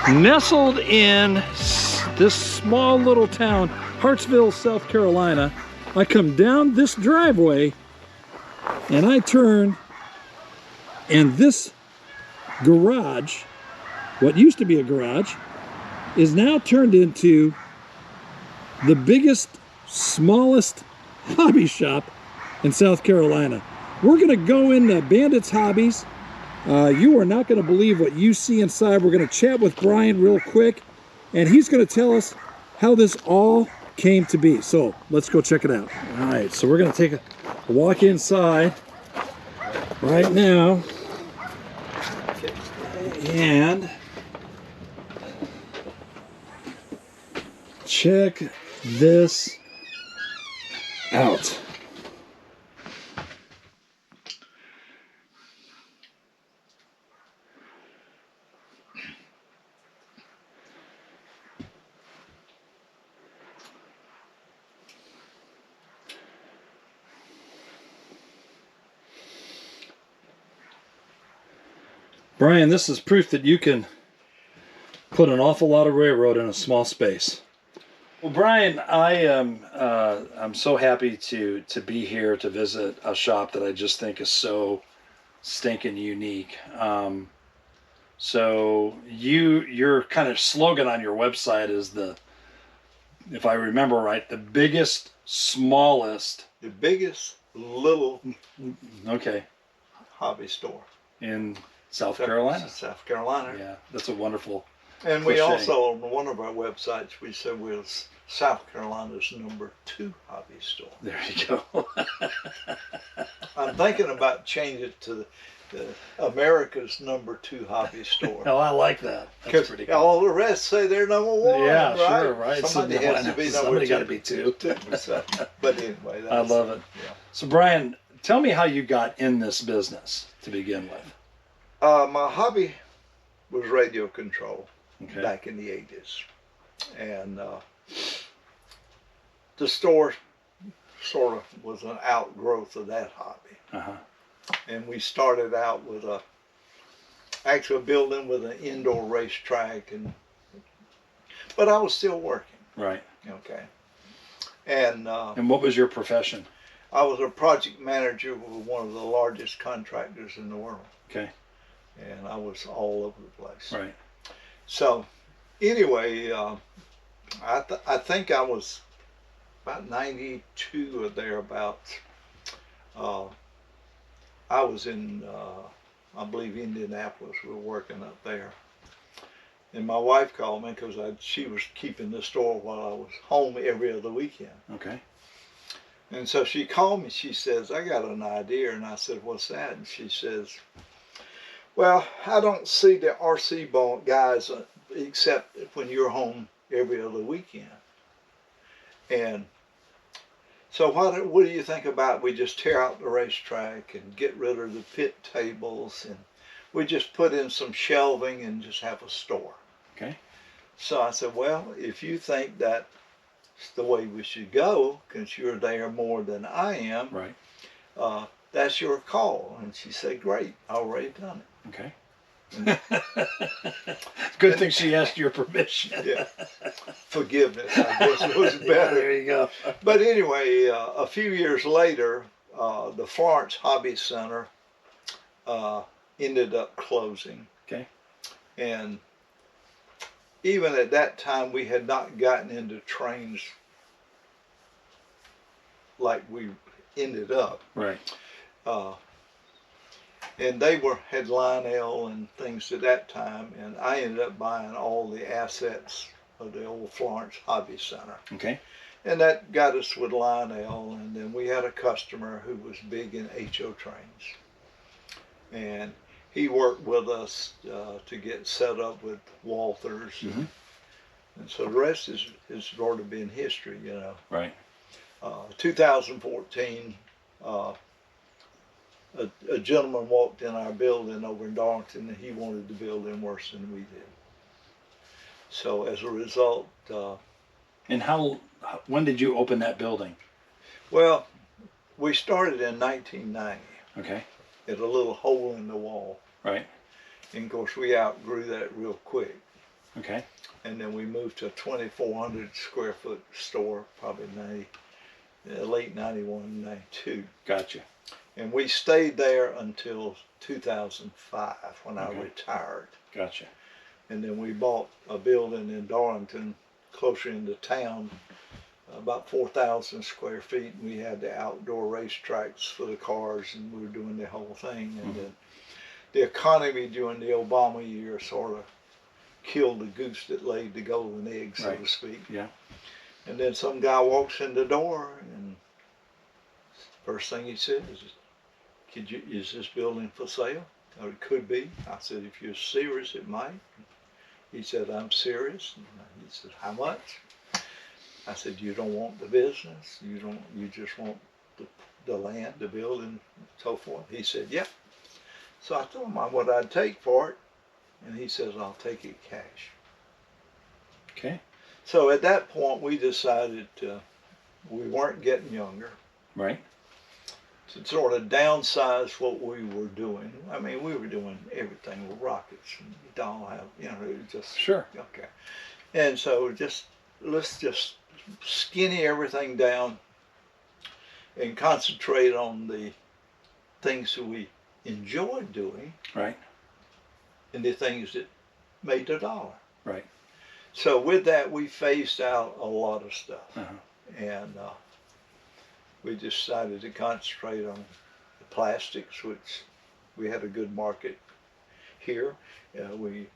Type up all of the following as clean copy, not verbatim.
Nestled in this small little town, Hartsville, South Carolina, I come down this driveway and I turn, and this garage, what used to be a garage, is now turned into the biggest, smallest hobby shop in South Carolina. We're gonna go into Bandit's Hobbies. You are not gonna believe what you see inside. We're gonna chat with Brian real quick, and he's gonna tell us how this all came to be. So let's go check it out. All right, so we're gonna take a walk inside right now. And check this out. Brian, this is proof that you can put an awful lot of railroad in a small space. Well, Brian, I'm so happy to be here to visit a shop that I just think is so stinking unique. So your kind of slogan on your website is the, if I remember right, the biggest, smallest, the biggest little hobby store in South Carolina. South Carolina. Yeah, that's a wonderful. And we also, on one of our websites, we said we're South Carolina's #2 hobby store. There you go. I'm thinking about changing it to the America's #2 hobby store. Oh, I like that. That's pretty cool. All the rest say they're #1. Yeah, right? sure, right. Somebody has to be Somebody got to be two. But anyway, I love it. Yeah. So, Brian, tell me how you got in this business to begin with. My hobby was radio control back in the 80s. And the store sort of was an outgrowth of that hobby. And we started out with actually a building with an indoor racetrack, but I was still working. Right. Okay. And what was your profession? I was a project manager with one of the largest contractors in the world. Okay. And I was all over the place. Right. So anyway, I think I was about 92 or thereabouts. I was in, I believe, Indianapolis. We were working up there. And my wife called me because she was keeping the store while I was home every other weekend. Okay. And so she called me. She says, I got an idea. And I said, what's that? And she says, well, I don't see the RC guys except when you're home every other weekend. And so what do you think about we just tear out the racetrack and get rid of the pit tables, and we just put in some shelving and just have a store? Okay. So I said, well, if you think that's the way we should go, because you're there more than I am, right, that's your call. And she said, great, already done it. Okay. Good thing she asked your permission. Yeah. Forgiveness, I guess, it was better. There you go. But anyway, a few years later, the Florence Hobby Center ended up closing. Okay. And even at that time, we had not gotten into trains like we ended up. Right. And they had Lionel and things at that time, and I ended up buying all the assets of the old Florence Hobby Center. Okay. And that got us with Lionel, and then we had a customer who was big in HO trains. And he worked with us to get set up with Walthers. Mm-hmm. And so the rest is sort of been history, you know. Right. 2014, a gentleman walked in our building over in Darlington, and he wanted the building worse than we did. So as a result... and when did you open that building? Well, we started in 1990. Okay. At a little hole in the wall. Right. And of course we outgrew that real quick. Okay. And then we moved to a 2,400 square foot store, probably late 91, 92. Gotcha. And we stayed there until 2005 when I retired. Gotcha. And then we bought a building in Darlington, closer into town, about 4,000 square feet. And we had the outdoor racetracks for the cars, and we were doing the whole thing. And then the economy during the Obama year sort of killed the goose that laid the golden egg, so to speak. Yeah. And then some guy walks in the door, and first thing he says is, is this building for sale? Or it could be. I said, if you're serious, it might. He said, I'm serious. And he said, how much? I said, you don't want the business? You just want the land, the building, and so forth? He said, yeah. So I told him what I'd take for it. And he says, I'll take it cash. Okay. So at that point, we decided we weren't getting younger. Right. To sort of downsize what we were doing. I mean, we were doing everything with rockets and dollhouse, just. Sure. Okay. And so let's just skinny everything down and concentrate on the things that we enjoyed doing. Right. And the things that made the dollar. Right. So with that, we phased out a lot of stuff. And we decided to concentrate on the plastics, which we had a good market here. We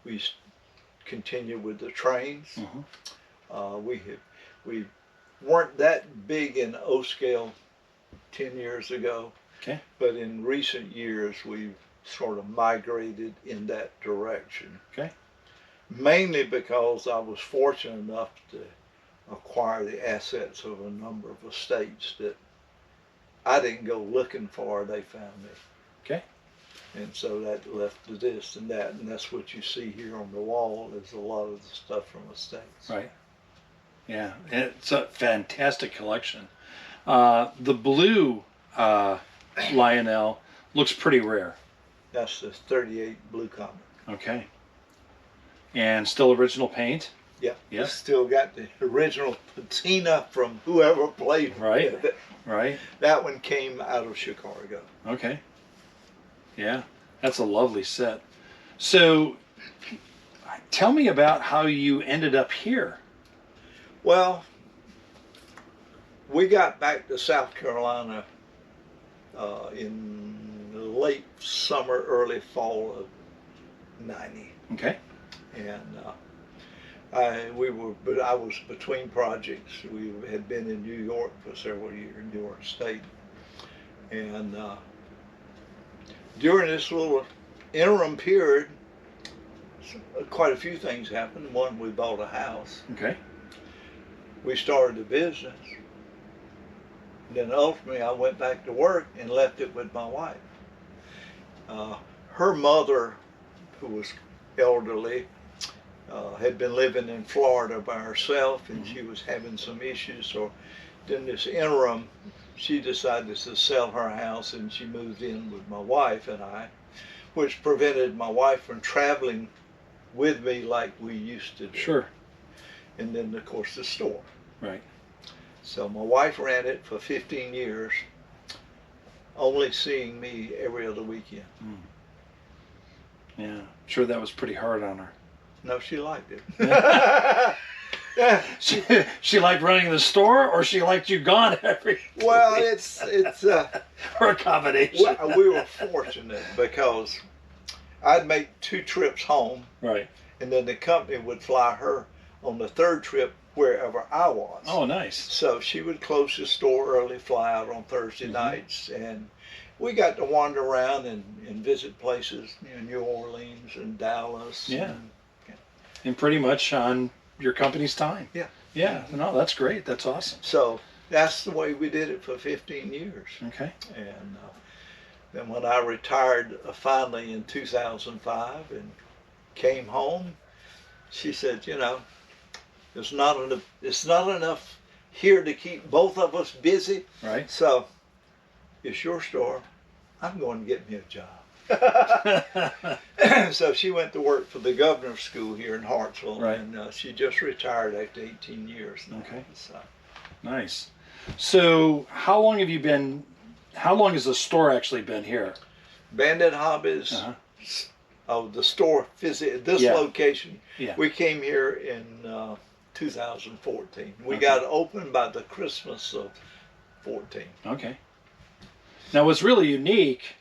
continued with the trains. We weren't that big in O-scale 10 years ago. Okay. But in recent years, we've sort of migrated in that direction. Okay. Mainly because I was fortunate enough to acquire the assets of a number of estates that I didn't go looking for, they found me. Okay. And so that left to this and that, and that's what you see here on the wall is a lot of the stuff from estates. Right. Yeah, it's a fantastic collection. The blue Lionel looks pretty rare. That's the 38 Blue Comet. Okay. And still original paint? Yeah. Yeah. It's still got the original patina from whoever played Right. with it. Right. That one came out of Chicago. Okay. Yeah, that's a lovely set. So, tell me about how you ended up here. Well, we got back to South Carolina in the late summer, early fall of '90. Okay. And I was between projects. We had been in New York for several years, New York State. And during this little interim period, quite a few things happened. One, we bought a house. Okay. We started a business. Then ultimately I went back to work and left it with my wife. Her mother, who was elderly, had been living in Florida by herself, and she was having some issues. So in this interim, she decided to sell her house, and she moved in with my wife and I, which prevented my wife from traveling with me like we used to do. Sure. And then, of course, the store. Right. So my wife ran it for 15 years, only seeing me every other weekend. Yeah, sure that was pretty hard on her. No, she liked it. Yeah. She liked running the store, or she liked you gone every Well, it's or a combination. we were fortunate because I'd make 2 trips home, Right. and then the company would fly her on the 3rd trip wherever I was. Oh, nice. So she would close the store early, fly out on Thursday nights, and we got to wander around and visit places, New Orleans and Dallas. Yeah. And pretty much on your company's time. Yeah. Yeah. No, that's great. That's awesome. So that's the way we did it for 15 years. Okay. And then when I retired finally in 2005 and came home, she said, it's not enough here to keep both of us busy. Right. So it's your store. I'm going to get me a job. So she went to work for the governor's school here in Hartsville, Right. and she just retired after 18 years now. Okay. So. Nice. So how long have you been, how long has the store actually been here? Bandit Hobbies, the store visit this Yeah. location. Yeah. We came here in 2014. We Okay. got open by the Christmas of 14. Okay. Now what's really unique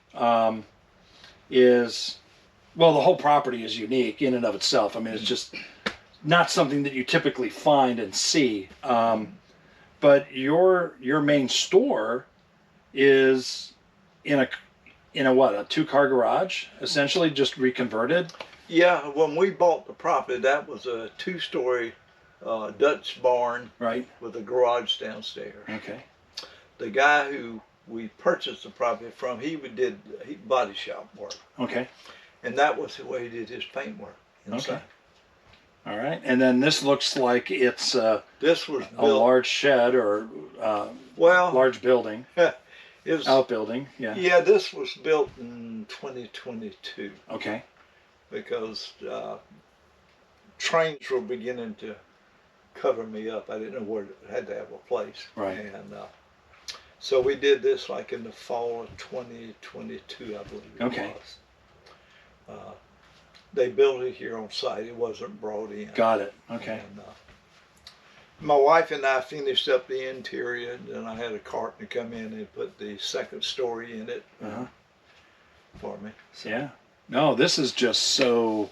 is, well, the whole property is unique in and of itself. I mean, it's just not something that you typically find and see. But your main store is in a what, a 2-car garage, essentially, just reconverted? Yeah, when we bought the property, that was a 2-story Dutch barn, Right. with a garage downstairs. Okay. The guy who we purchased the property from, he did body shop work, Okay. and that was the way he did his paint work inside. Okay. All right. And then this looks like it's This was a built, large shed or well, large building, it was, outbuilding. Yeah. yeah, this was built in 2022 Okay. because trains were beginning to cover me up. I didn't know where it had to have a place. Right. And so we did this like in the fall of 2022, I believe it Okay. was. They built it here on site. It wasn't brought in. Got it. Okay. And, my wife and I finished up the interior, and then I had a carpenter come in and put the second story in it for me. So. Yeah. No, this is just so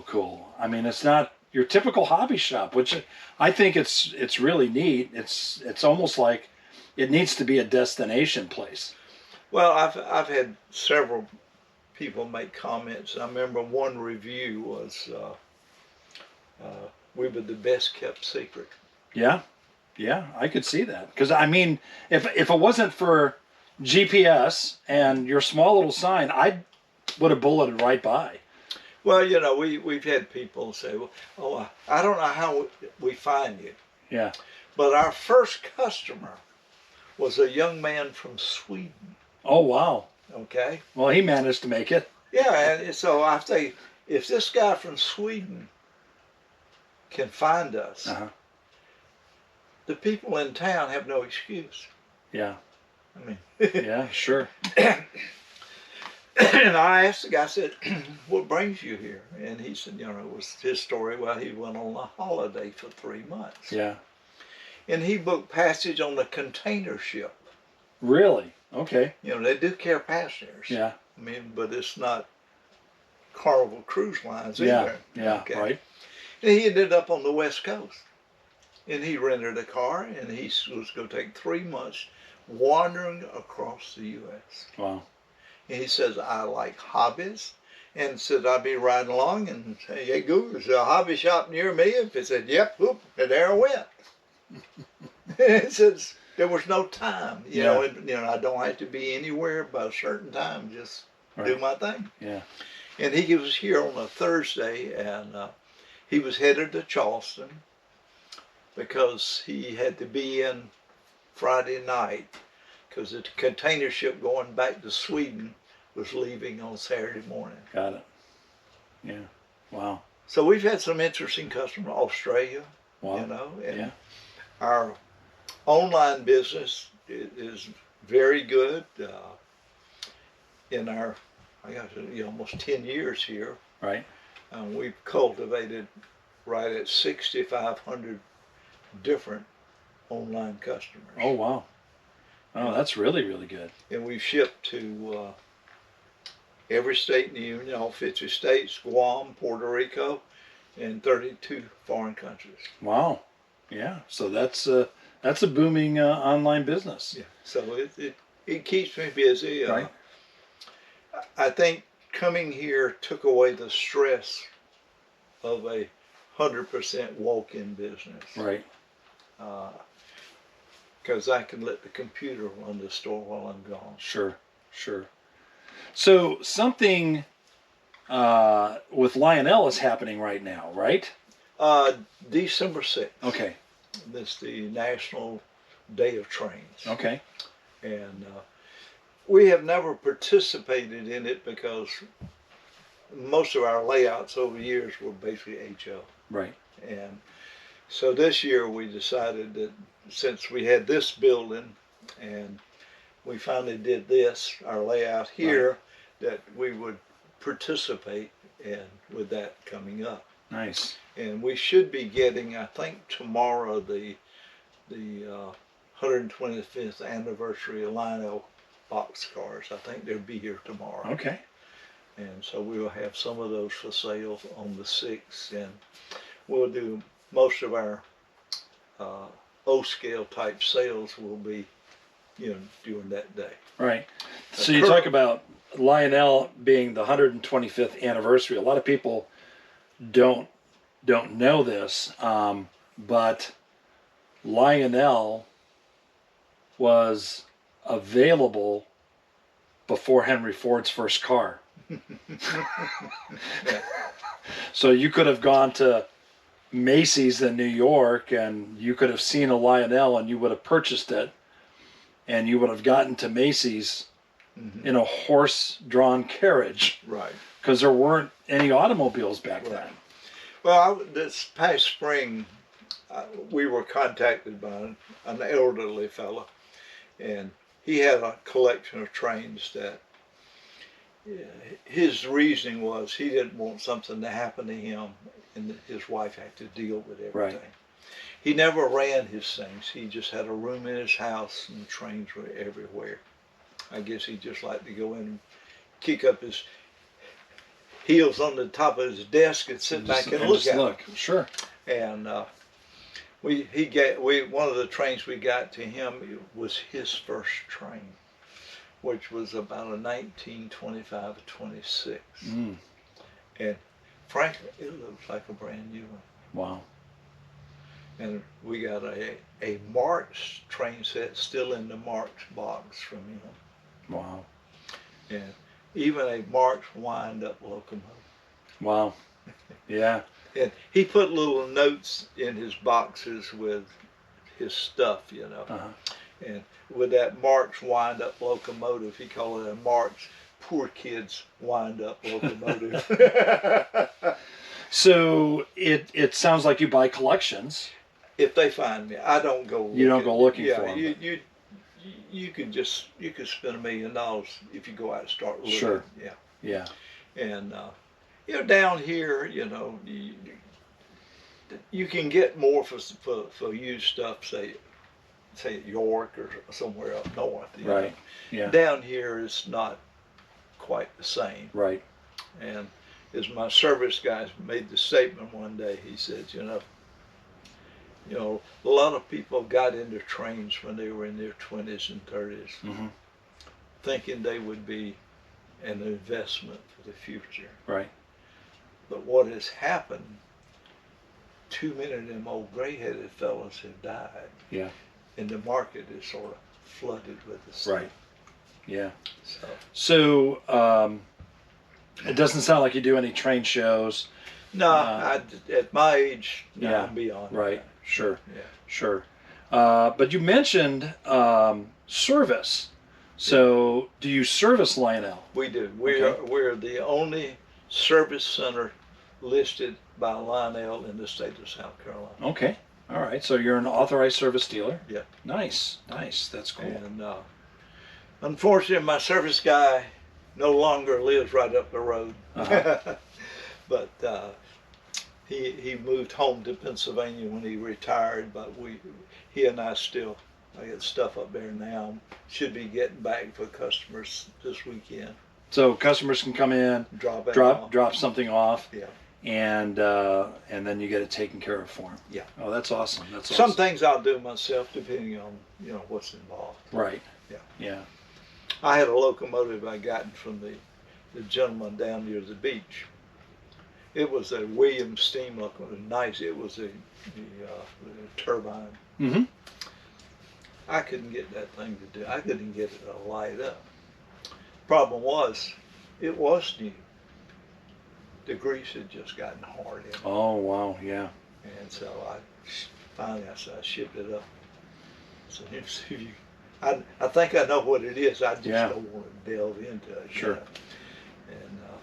cool. I mean, it's not your typical hobby shop, which I think it's really neat. It's almost like it needs to be a destination place. Well, I've had several people make comments. I remember one review was we were the best kept secret. Yeah. Yeah, I could see that. Because I mean, if it wasn't for GPS and your small little sign, I would have bulleted right by. Well, you know, we've had people say, well, oh, I don't know how we find you. Yeah. But our first customer was a young man from Sweden. Oh, wow. Okay. Well, he managed to make it. Yeah, and so I say, if this guy from Sweden can find us, the people in town have no excuse. Yeah. I mean, Yeah, sure. and I asked the guy, I said, what brings you here? And he said, you know, it was his story. Well, he went on a holiday for 3 months. Yeah. And he booked passage on a container ship. Really? Okay. You know, they do carry passengers. Yeah. I mean, but it's not Carnival Cruise Lines Yeah. either. Yeah. Okay. Right. And he ended up on the West Coast. And he rented a car, and he was going to take 3 months wandering across the U.S. Wow. And he says, I like hobbies. And said, I'd be riding along and say, hey, Google, is there a hobby shop near me? And he said, yep, whoop, and there I went. It says, there was no time, you know, and, you know, I don't have to be anywhere by a certain time, just do my thing. Yeah. And he was here on a Thursday, and he was headed to Charleston because he had to be in Friday night because the container ship going back to Sweden was leaving on Saturday morning. Got it. Yeah. Wow. So we've had some interesting customers, Australia, Wow. you know, and Yeah. our online business is very good. In our, I got almost 10 years here, Right. we've cultivated right at 6,500 different online customers. Oh, wow. Oh, that's really, really good. And we've shipped to every state in the Union, all 50 states, Guam, Puerto Rico, and 32 foreign countries. Wow. Yeah. So that's a booming online business. Yeah. So it keeps me busy. Right. I think coming here took away the stress of a 100% walk-in business. Right. Because I can let the computer run the store while I'm gone. Sure. Sure. So something with Lionel is happening right now, right? December 6th. Okay. That's the National Day of Trains. Okay. And we have never participated in it because most of our layouts over the years were basically HO. Right. And so this year we decided that since we had this building and we finally did this, our layout here, that we would participate in with that coming up. Nice. And we should be getting, I think tomorrow, the 125th anniversary of Lionel boxcars. I think they'll be here tomorrow. Okay. And so we will have some of those for sale on the 6th, and we'll do most of our O-scale type sales will be, during that day. Right. So you talk about Lionel being the 125th anniversary. A lot of people don't know this, but Lionel was available before Henry Ford's first car. So you could have gone to Macy's in New York and you could have seen a Lionel and you would have purchased it, and you would have gotten to Macy's in a horse-drawn carriage. Right. Because there weren't any automobiles back then. Well, this past spring, we were contacted by an elderly fellow, and he had a collection of trains that his reasoning was he didn't want something to happen to him and his wife had to deal with everything. Right. He never ran his things. He just had a room in his house and the trains were everywhere. I guess he just liked to go in and kick up his heels on the top of his desk and sit back and look at them. Sure. And one of the trains we got to him was his first train, which was about a 1925 or 26. And frankly, it looks like a brand new one. Wow. And we got a March train set still in the March box from him. Wow. And even a March wind-up locomotive. Wow. Yeah. And he put little notes in his boxes with his stuff, And with that March wind-up locomotive, he called it a March poor kids wind-up locomotive. So it sounds like you buy collections. If they find me, I don't go. You don't go looking for them. You could spend $1 million if you go out and start looking. Sure. Yeah. Yeah. And down here, you can get more for used stuff, say at York or somewhere up north. Right. Yeah. Down here is not quite the same. Right. And as my service guy made the statement one day, he said, a lot of people got into trains when they were in their 20s and 30s, thinking they would be an investment for the future. Right. But what has happened, too many of them old gray-headed fellas have died. Yeah. And the market is sort of flooded with the stuff. Right. Yeah. So it doesn't sound like you do any train shows. no, at my age, yeah, I'm beyond right. that. Sure. Yeah. Sure. But you mentioned service. So do you service Lionel? We do. Okay. We're the only service center listed by Lionel in the state of South Carolina. Okay. All right. So you're an authorized service dealer? Yep. Nice. Nice. That's cool. And unfortunately, my service guy no longer lives right up the road. But he moved home to Pennsylvania when he retired. But he and I still, I got stuff up there now. Should be getting back for customers this weekend. So customers can come in, drop something off. Yeah. And then you get it taken care of for them. Yeah. Oh, that's awesome. That's awesome. Some things I'll do myself depending on what's involved. Right. Yeah. Yeah. I had a locomotive I gotten from the gentleman down near the beach. It was a Williams steam locomotive. Nice. It was the turbine. Mm-hmm. I couldn't get that thing to do. I couldn't get it to light up. Problem was, it was new. The grease had just gotten hard in it. Oh, wow. Yeah. And so finally I shipped it up. So I think I know what it is. I just Yeah. don't want to delve into it. Sure. You know?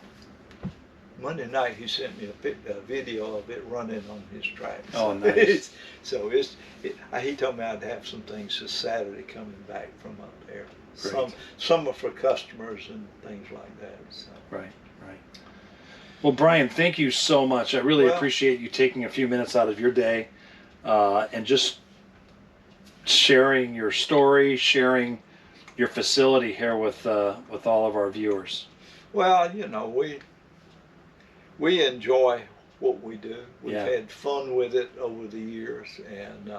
And Monday night he sent me a video of it running on his track. Oh, nice. So he told me I'd have some things this Saturday coming back from up there. Great. Some are for customers and things like that. So. Right. Well, Brian, thank you so much. I really Well, appreciate you taking a few minutes out of your day and just sharing your story, sharing your facility here with all of our viewers. Well, you know, we enjoy what we do. We've Yeah. had fun with it over the years, and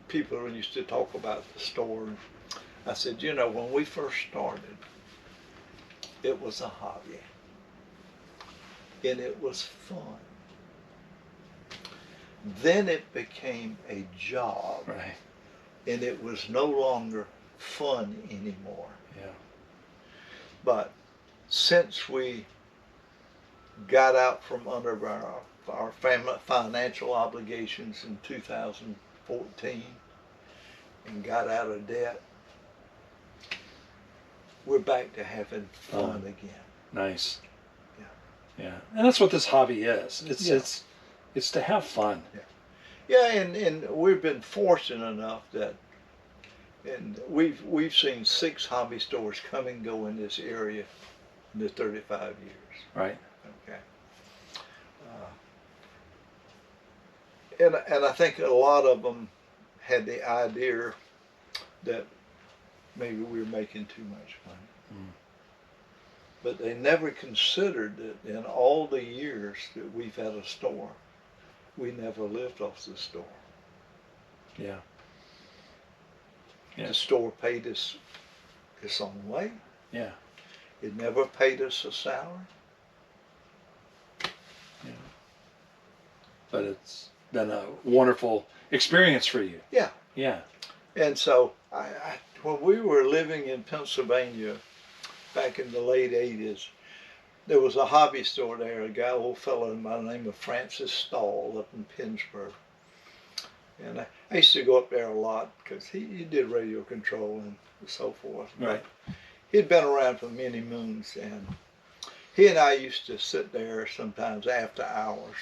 people used to talk about the store. And I said, you know, when we first started, it was a hobby, and it was fun. Then it became a job, Right. and it was no longer fun anymore. Yeah. But since we got out from under our financial obligations in 2014 and got out of debt, we're back to having fun again. Nice. Yeah. Yeah. And that's what this hobby is. Yeah. It's to have fun. Yeah, and we've been fortunate enough that, and we've seen 6 hobby stores come and go in this area in the 35 years. Right. Okay. And I think a lot of them had the idea that maybe we were making too much money. Mm. But they never considered that in all the years that we've had a store, we never lived off the store. Yeah. The store paid us its own way. Yeah. It never paid us a salary. Yeah. But it's been a wonderful experience for you. Yeah. Yeah. And so when we were living in Pennsylvania back in the late 80s, there was a hobby store there, a old fellow by the name of Francis Stahl up in Pittsburgh. And I used to go up there a lot because he did radio control and so forth. Right. But he'd been around for many moons, and he and I used to sit there sometimes after hours.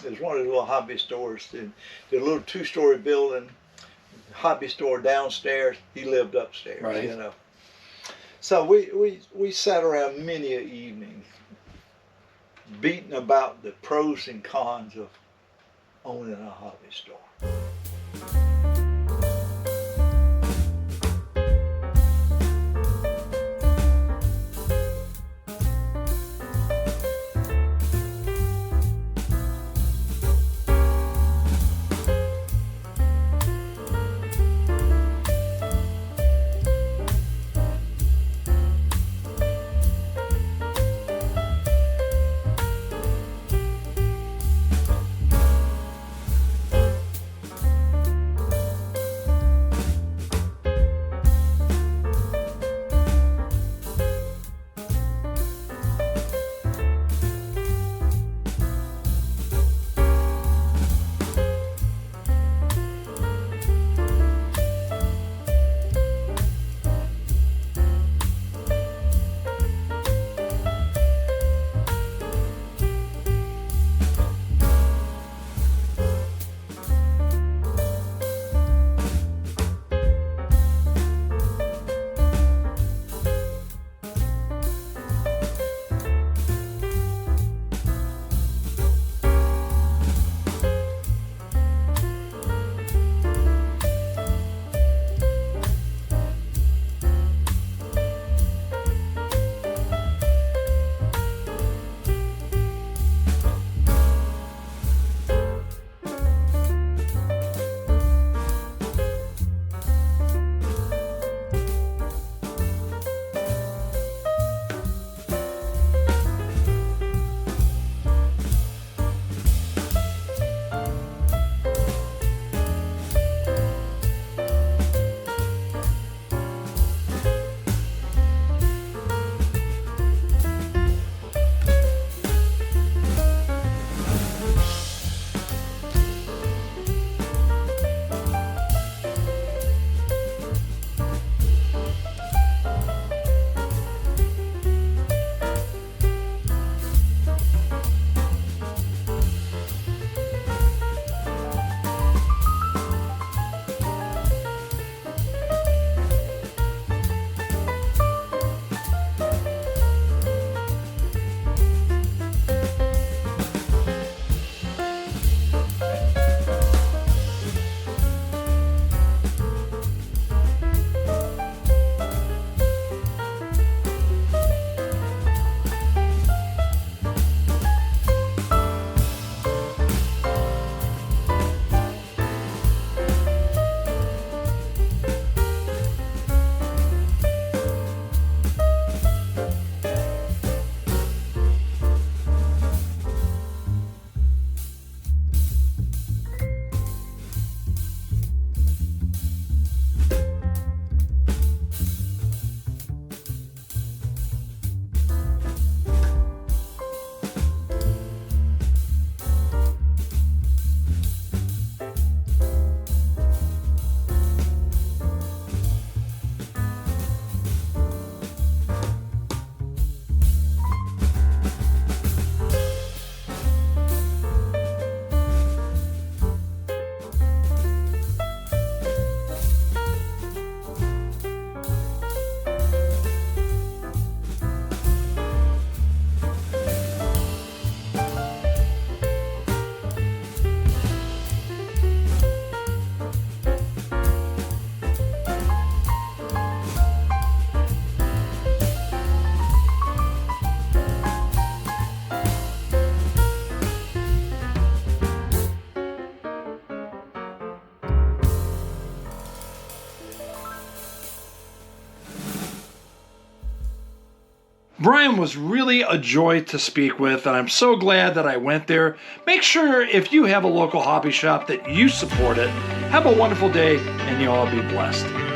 There's one of the little hobby stores, the little 2-story building, hobby store downstairs. He lived upstairs, Right. you know. So we sat around many an evening, beating about the pros and cons of owning a hobby store. Brian was really a joy to speak with, and I'm so glad that I went there. Make sure if you have a local hobby shop that you support it. Have a wonderful day, and you all be blessed.